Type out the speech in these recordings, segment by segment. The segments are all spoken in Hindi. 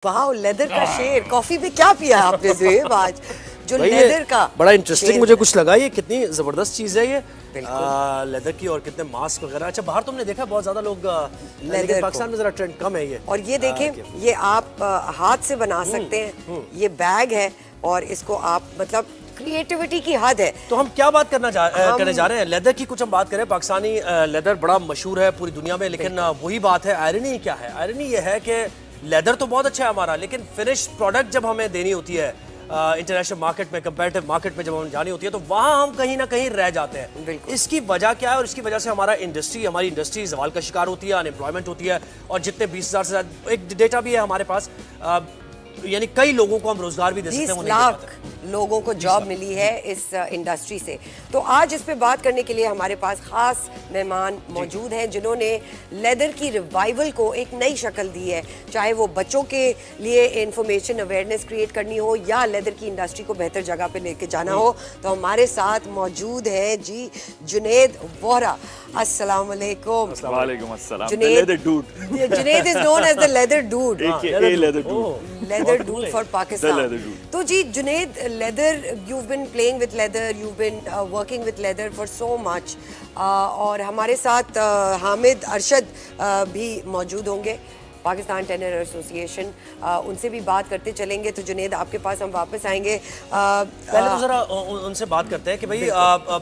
वाह, लेदर का शेर। कॉफी में क्या पिया आपने ज़ुएब आज? जो लेदर का बड़ा इंटरेस्टिंग मुझे कुछ लगा, ये कितनी जबरदस्त चीज है ये लेदर की, और कितने मास्क वगैरह। अच्छा, बाहर तुमने देखा बहुत ज्यादा लोग लेकिन पाकिस्तान में जरा ट्रेंड कम है ये। और ये देखें, ये आप हाथ से बना सकते हैं। ये बैग है और इसको आप मतलब क्रिएटिविटी की हद है। तो हम क्या बात करने जा रहे हैं? लेदर की कुछ हम बात करें। पाकिस्तानी लेदर बड़ा मशहूर है पूरी दुनिया में, लेकिन वही बात है, आयरनी क्या है? आयरनी ये है कि लेदर तो बहुत अच्छा है हमारा, लेकिन फिनिश प्रोडक्ट जब हमें देनी होती है इंटरनेशनल मार्केट में, कंपैरेटिव मार्केट में जब हम जानी होती है, तो वहां हम कहीं ना कहीं रह जाते हैं। इसकी वजह क्या है? और इसकी वजह से हमारी इंडस्ट्री जवाल का शिकार होती है, अनएम्प्लॉयमेंट होती है, और जितने 20,000 से ज्यादा एक डेटा भी है हमारे पास, यानी कई लोगों को हम रोजगार भी दे सकते हैं। 20 लाख लोगों को जॉब मिली है इस इंडस्ट्री से। तो आज इस पे बात करने के लिए हमारे पास खास मेहमान मौजूद हैं, जिन्होंने लेदर की रिवाइवल को एक नई शक्ल दी है। चाहे वो बच्चों के लिए इंफॉर्मेशन अवेयरनेस क्रिएट करनी हो या लेदर की इंडस्ट्री को बेहतर जगह पे लेके जाना हो, तो हमारे साथ मौजूद है जी जुनैद वोहरा। अस्सलाम वालेकुम। वालेकुम अस्सलाम। Junaid is known as the leather dude. Leather dude for Pakistan. तो जी Junaid, leather, you've been playing with leather, you've been working with leather for so much, और हमारे साथ हामिद अरशद भी मौजूद होंगे, पाकिस्तान टेनर एसोसिएशन, उनसे भी बात करते चलेंगे। तो जुनैद, आपके पास हम वापस आएंगे। पहले तो जरा उनसे बात करते हैं कि भाई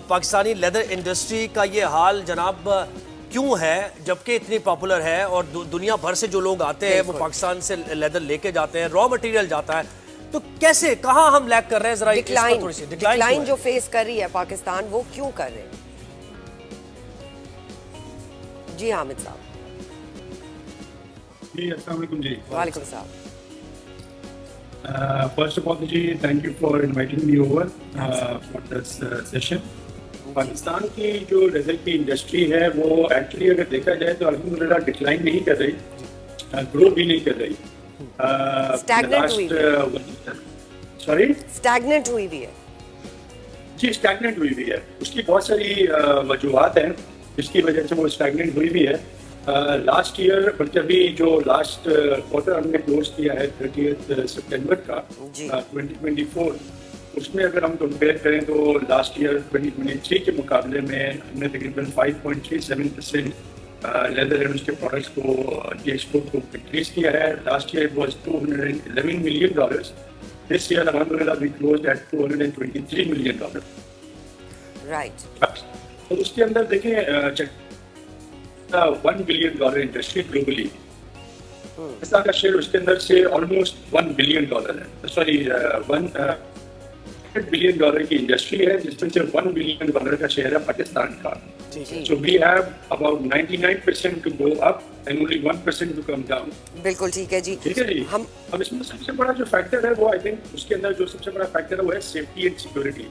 पाकिस्तानी लेदर इंडस्ट्री का ये हाल जनाब क्यों है, जबकि इतनी पॉपुलर है और दुनिया भर से जो लोग आते हैं वो पाकिस्तान से लेदर लेके जाते हैं, रॉ मटेरियल जाता है, तो कैसे, कहां हम लैग कर रहे हैं? जरा डिक्लाइन जो फेस कर रही है पाकिस्तान, वो क्यों कर रहे हैं? जी हामिद साहब। जी अस्सलाम वालेकुम जी। वालेकुम सलाम। फर्स्ट ऑफ ऑल जी, thank you for inviting me over for this session. Pakistan की जो लेदर की इंडस्ट्री है वो एक्चुअली अगर देखा जाए तो अल्हम्दुलिल्लाह डिक्लाइन नहीं कर रही, ग्रो भी नहीं कर रही। स्टैग्नेंट हुई हुई है जी, स्टैग्नेंट हुई है। उसकी बहुत सारी वजूहात हैं जिसकी वजह से वो स्टैग्नेंट हुई भी है। लास्ट ईयर, बल्कि अभी जो लास्ट क्वार्टर हमने क्लोज किया है 30 सितंबर का 2024, उसमें अगर हम कंपेयर करें तो लास्ट ईयर 2023 के मुकाबले में हमने तकरीबन 5.37% लेदर एंड उसके प्रोडक्ट्स को एक्सपोर्ट को इंक्रीज किया है। Last year was $211 million. This year अल्हम्दुलिल्लाह we closed at $223 million. Right. तो उसके अंदर देखें, $1 बिलियन इंडस्ट्री ग्लोबली, पाकिस्तान का शेयर उसके अंदर से ऑलमोस्ट $1 बिलियन है। सॉरी, $100 बिलियन की इंडस्ट्री है, जिसमें से $1 बिलियन का शेयर है पाकिस्तान का। So we have about 99% to go up and only 1% to come down. बिल्कुल ठीक है जी। ठीक है जी। हम अब इसमें सबसे बड़ा जो फैक्टर है वो, आई थिंक उसके अंदर जो सबसे बड़ा फैक्टर है वो है सेफ्टी एंड सिक्योरिटी।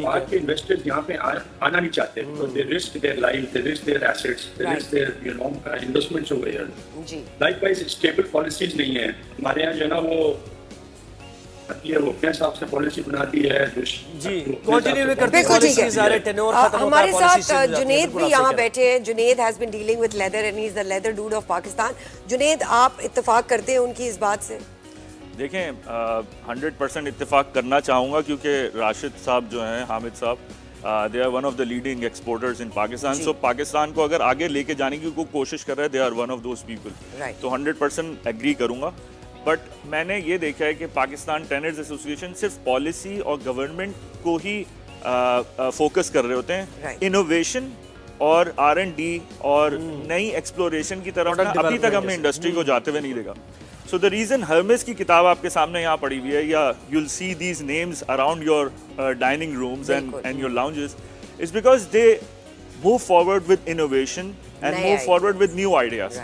बाहर के इन्वेस्टर्स यहाँ पे आना नहीं चाहते, तो they risk their life, they risk their assets, they risk their investments over here. जी। लाइकवाइज स्टेबल पॉलिसीज नहीं है हमारे यहाँ, जो ना वो वो अपने हिसाब से पॉलिसी बनाती है जी, कंटिन्यू करते हैं पॉलिसीज, सारे टेन्योर खत्म होता है। हमारे साथ जुनैद भी यहाँ बैठे हैं। Junaid has been dealing with leather and he is the leather dude of Pakistan. Junaid, आप इत्तेफाक करते हैं उनकी इस बात से? देखें, 100% इत्तेफाक करना चाहूँगा, क्योंकि राशिद साहब जो हैं, Hamid sahab, they are one of the leading exporters in Pakistan. So Pakistan को अगर आगे लेके जाने की कोशिश कर रहे हैं, they are one of those people. तो 100% एग्री करूँगा। बट मैंने ये देखा है कि पाकिस्तान टेनर्स एसोसिएशन सिर्फ पॉलिसी और गवर्नमेंट को ही फोकस कर रहे होते हैं। इनोवेशन और R&D और नई एक्सप्लोरेशन की तरफ अभी तक हमने इंडस्ट्री को जाते हुए नहीं देखा। सो द रीज़न, हर्मेस की किताब आपके सामने यहाँ पड़ी हुई है, या you'll see these names around your dining rooms and your lounges, is because they move forward with innovation and move forward with new ideas.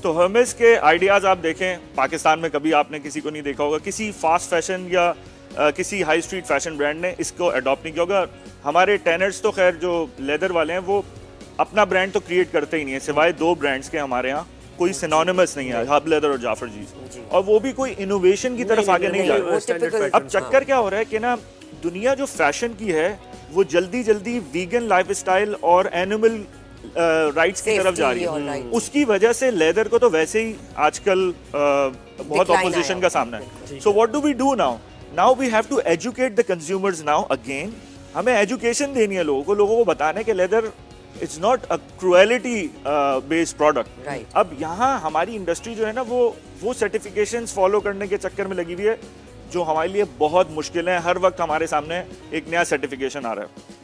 तो हर्मेस के आइडियाज आप देखें, पाकिस्तान में कभी आपने किसी को नहीं देखा होगा, किसी फास्ट फैशन या किसी हाई स्ट्रीट फैशन ब्रांड ने इसको अडॉप्ट नहीं किया होगा। हमारे टेनर्स तो खैर जो लेदर वाले हैं वो अपना ब्रांड तो क्रिएट करते ही नहीं है, सिवाय 2 ब्रांड्स के हमारे यहाँ कोई सिनोनिमस नहीं है, हब लेदर और जाफर जी, और वो भी कोई इनोवेशन की तरफ आगे नहीं जा रहा। अब चक्कर क्या हो रहा है कि ना, दुनिया जो फैशन की है वो जल्दी जल्दी वीगन लाइफस्टाइल और एनिमल राइट्स की तरफ जा रही है, उसकी वजह से लेदर को तो वैसे ही आजकल बहुत ऑपोजिशन का सामना है। So what do we do now? Now we have to educate the consumers now again. हमें एजुकेशन देनी है लोगों को बताने के leather it's not a cruelty based product. अब यहाँ हमारी इंडस्ट्री जो है ना वो सर्टिफिकेशंस फॉलो करने के चक्कर में लगी हुई है, जो हमारे लिए बहुत मुश्किल है। हर वक्त हमारे सामने एक नया सर्टिफिकेशन आ रहा है।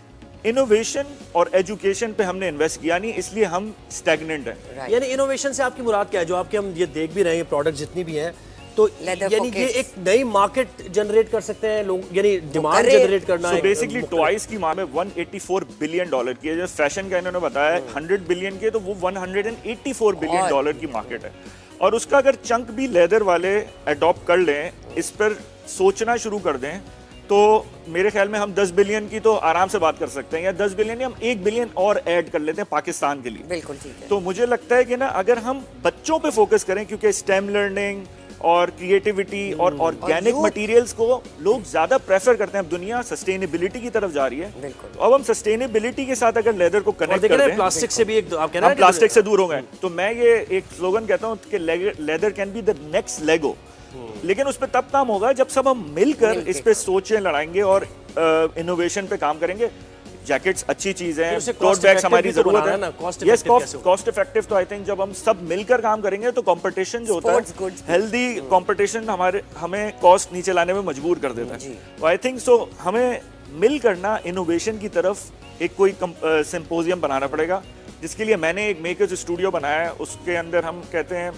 इनोवेशन और एजुकेशन पे हमने इन्वेस्ट किया नहीं, इसलिए हम स्टैग्नेंट हैं। यानी इनोवेशन से आपकी मुराद क्या है? जो आपके हम ये देख भी रहे हैं प्रोडक्ट जितनी भी हैं, तो यानी ये एक नई मार्केट जनरेट कर सकते हैं लोग, यानी डिमांड जनरेट करना है। सो बेसिकली टॉयज की मार्केट में $184 बिलियन की है। जो फैशन का इन्होंने बताया 100 बिलियन की है, तो वो $184 बिलियन की मार्केट है। और उसका अगर चंक भी लेदर वाले अडॉप्ट कर लें, इस पर सोचना शुरू कर दें, तो मेरे ख्याल में हम 10 बिलियन की तो आराम से बात कर सकते हैं, या 10 बिलियन या हम 1 बिलियन और ऐड कर लेते हैं पाकिस्तान के लिए। बिल्कुल ठीक है। तो मुझे लगता है कि ना, अगर हम बच्चों पे फोकस करें, क्योंकि स्टेम लर्निंग और क्रिएटिविटी और ऑर्गेनिक मटेरियल्स को लोग ज्यादा प्रेफर करते हैं। अब दुनिया सस्टेनेबिलिटी की तरफ जा रही है, तो अब हम सस्टेनेबिलिटी के साथ अगर लेदर को कनेक्ट कर दें, प्लास्टिक से भी एक आप कह रहे हैं प्लास्टिक से दूर हो गए, तो मैं ये एक स्लोगन कहता हूँ कि leather can be the next Lego. लेकिन उस पर तब काम होगा जब सब हम मिलकर इस पे सोचें, लड़ाएंगे और इनोवेशन पे काम करेंगे। जैकेट्स अच्छी चीज है, टोट बैग्स हमारी जरूरत है। यस, कॉस्ट इफेक्टिव तो आई थिंक जब हम सब मिलकर काम करेंगे तो कंपटीशन जो होता है, हेल्दी कंपटीशन हमें कॉस्ट नीचे लाने में मजबूर कर देता है। तो आई थिंक सो हमें मिल करना इनोवेशन की तरफ एक कोई सिंपोजियम बनाना पड़ेगा, जिसके लिए मैंने एक मेकर्स स्टूडियो बनाया है। उसके अंदर हम कहते हैं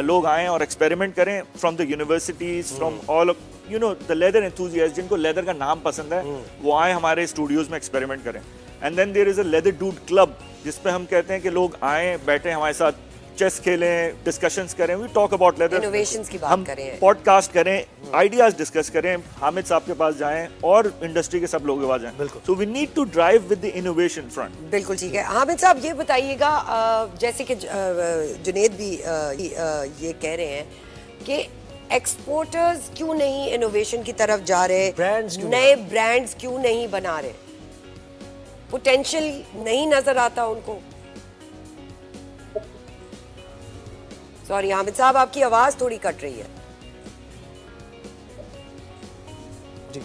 लोग आएं और एक्सपेरिमेंट करें from the universities, from all the leather enthusiast, जिनको लेदर का नाम पसंद है, वो आए हमारे स्टूडियोज में एक्सपेरिमेंट करें। And then there is a leather dude club, जिसपे हम कहते हैं कि लोग आए, बैठे हमारे साथ, चेस खेलें, डिस्कशंस करें, we talk about leather, innovations की बात करें, पॉडकास्ट करें, आइडियाज डिस्कस करें, हामिद साहब के पास जाएं और इंडस्ट्री के सब लोगों के पास जाएं। So we need to drive with the innovation front. बिल्कुल ठीक है। हामिद साहब ये बताइएगा, जैसे कि जुनेद भी ये कह रहे हैं कि एक्सपोर्टर्स क्यों नहीं इनोवेशन की तरफ जा रहे, नए ब्रांड्स क्यों नहीं बना रहे, पोटेंशियल नहीं नजर आता उनको? सॉरी हामिद साहब, आपकी आवाज थोड़ी कट रही है। जी,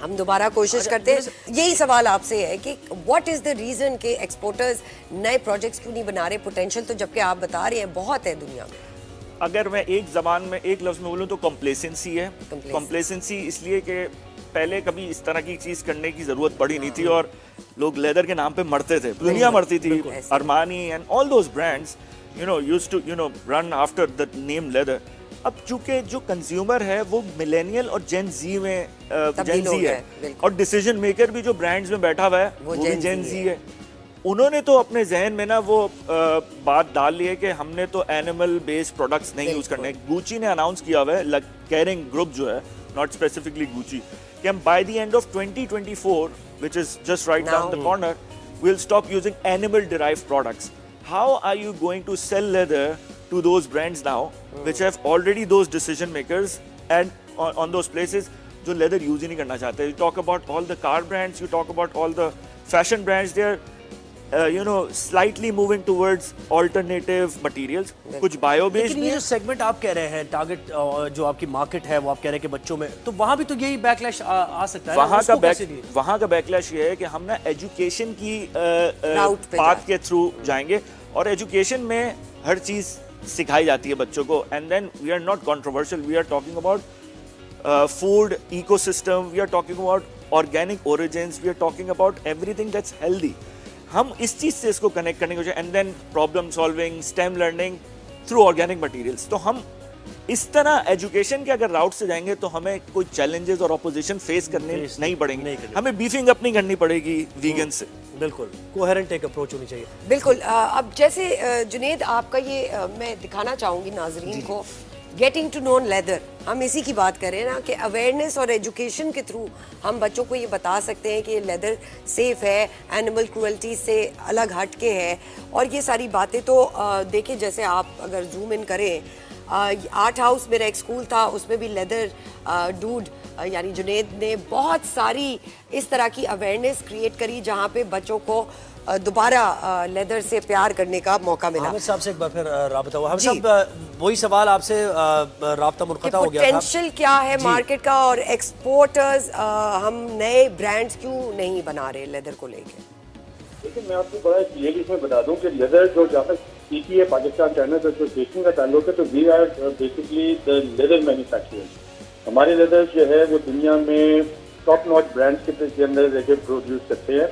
हम दोबारा कोशिश करते हैं। यही सवाल आपसे है कि व्हाट इज द रीजन कि एक्सपोर्टर्स नए प्रोजेक्ट्स क्यों नहीं बना रहे? पोटेंशियल तो जबकि आप बता रहे हैं बहुत है दुनिया में। अगर मैं एक जबान में एक लफ्ज में बोलूं तो कॉम्प्लेसेंसी है। कॉम्प्लेसेंसी इसलिए कि पहले कभी इस तरह की चीज करने की जरूरत पड़ी नहीं थी और लोग लेदर के नाम पे मरते थे, दुनिया मरती थी। Armani and all those brands used to run after the name leather. अब चूंकि जो कंज्यूमर है वो मिलेनियल और जेन जी में जेन जी है, और डिसीजन मेकर भी जो ब्रांड्स में बैठा हुआ है वो भी जेन जी है। उन्होंने तो अपने जहन में ना वो बात डाल ली है कि हमने तो एनिमल बेस्ड प्रोडक्ट्स नहीं यूज करने। गुची ने अनाउंस किया हुआ है, केरिंग ग्रुप जो है, नॉट स्पेसिफिकली गुची, कि हम by the end of 2024, which is just write down the corner, will stop using animal derived products. How are you going to sell leather to those brands now which have already those decision makers and on those places जो leather use ही नहीं करना चाहते? You talk about all the car brands, you talk about all the fashion brands, they are slightly moving towards alternative materials, कुछ bio based। लेकिन ये जो सेगमेंट आप कह रहे हैं, टारगेट जो आपकी मार्केट है वो आप कह रहे हैं कि बच्चों में, तो वहाँ भी तो यही बैकलैश आ सकता है। वहाँ का बैकलैश ये है कि हम ना एजुकेशन की पाथ के थ्रू जाएंगे, और एजुकेशन में हर चीज सिखाई जाती है बच्चों को। And then we are not controversial, we are talking about food ecosystem, we are talking about organic origins, we are talking about everything that's healthy. हम इस चीज से इसको कनेक्ट करने की, and then problem solving, STEM learning through organic materials. तो हम इस तरह एजुकेशन के अगर राउट से जाएंगे तो हमें कोई चैलेंजेस और ऑपोजिशन फेस करने नहीं पड़ेंगे, हमें बीफिंग अपनी करनी पड़ेगी वीगन से। बिल्कुल कोहेरेंट एक अप्रोच होनी चाहिए। बिल्कुल। अब जैसे जुनेद आपका ये मैं दिखाना चाहूंगी नाजरीन को, गेटिंग टू नोन लेदर, हम इसी की बात करें ना कि अवेयरनेस और एजुकेशन के थ्रू हम बच्चों को ये बता सकते हैं कि लेदर सेफ है, एनिमल क्रूअल्टी से अलग हट के है, और ये सारी बातें तो देखिए, जैसे आप अगर जूम इन करें, आर्ट हाउस मेरा एक स्कूल था, उसमें भी लेदर डूड यानी जुनेद ने बहुत सारी इस तरह की अवेयरनेस क्रिएट करी, जहाँ पे बच्चों को दोबारा लेदर से प्यार करने का मौका मिला। हामिद साहब से एक बार फिर राब्ता हुआ। हामिद साहब, वही सवाल आपसे राब्ता मुनक़ता हो गया था। पोटेंशियल क्या है मार्केट का, और एक्सपोर्टर्स हम नए ब्रांड्स क्यों नहीं बना रहे लेदर को लेके? लेकिन मैं आपको बड़ा क्लियरली इसमें बता दूं कि लेदर जो जहाँ तक सीटी है पाकिस्तान चाइना तो एसोसिएशन का ताल्लुक है, तो we are basically the leather manufacturers. हमारे लेदर जो है वो दुनिया में टॉप नॉच ब्रांड्स के अंदर लेदर प्रोड्यूस करते हैं।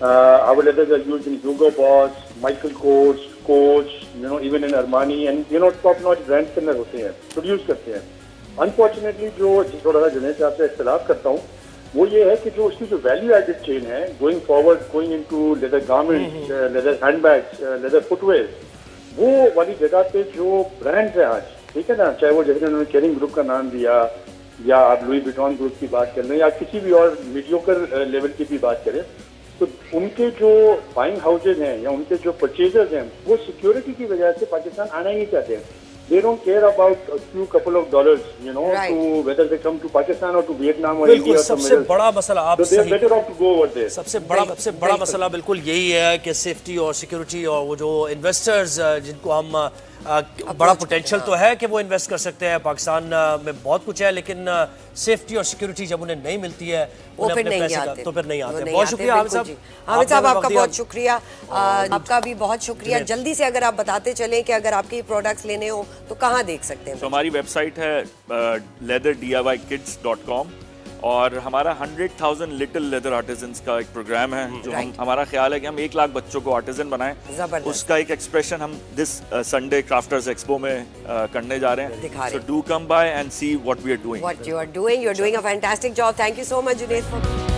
Our leathers are used in Hugo Boss, Michael Kors, Coach, even in Armani, and top notch brands के अंदर होते हैं, प्रोड्यूस करते हैं। अनफॉर्चुनेटली जो थोड़ा सा जुनैद साहब से इख्तिलाफ करता हूँ वो ये है कि जो उसकी जो वैल्यू एडेड चेन है, going forward, going into leather garments, leather handbags, leather footwear, वो वाली जगह पे जो ब्रांड्स है आज, ठीक है ना, चाहे वो जैसे उन्होंने केरिंग ग्रुप का नाम दिया या आप लुई विटॉन ग्रुप की बात कर लें या किसी भी और मीडियोकर लेवल की भी बात करें, तो उनके जो बाइंग हाउसेज हैं या उनके जो परचेजर्स हैं वो सिक्योरिटी की वजह से पाकिस्तान आना ही नहीं चाहते हैं। They don't care about a few couple of dollars, right, to whether they come to Pakistan or to Vietnam or बिल्कुल, India. सबसे बड़ा मसला आप so they're better off to go over there. सबसे बड़ा मसला बिल्कुल यही है कि सेफ्टी और सिक्योरिटी, और वो जो इन्वेस्टर्स जिनको हम बड़ा पोटेंशियल तो है कि वो इन्वेस्ट कर सकते हैं, पाकिस्तान में बहुत कुछ है, लेकिन सेफ्टी और सिक्योरिटी जब उन्हें नहीं मिलती है वो फिर नहीं आते, तो फिर नहीं आते। बहुत शुक्रिया हामिद साहब। हामिद साहब आपका बहुत शुक्रिया, आपका भी बहुत शुक्रिया। जल्दी से अगर आप बताते चलें कि अगर आपके प्रोडक्ट्स लेने हो तो कहाँ देख सकते हैं? तो हमारी वेबसाइट है leatherdiykids.com और हमारा 100,000 लिटिल लेदर आर्टिजन्स का एक प्रोग्राम है जो हमारा ख्याल है कि हम 1 लाख बच्चों को आर्टिजन बनाएं। उसका एक एक्सप्रेशन हम दिस संडे क्राफ्टर्स एक्सपो में करने जा रहे हैं। So do come by and see what we are doing. What you are doing, you are doing a fantastic job. Thank you so much, Junaid, for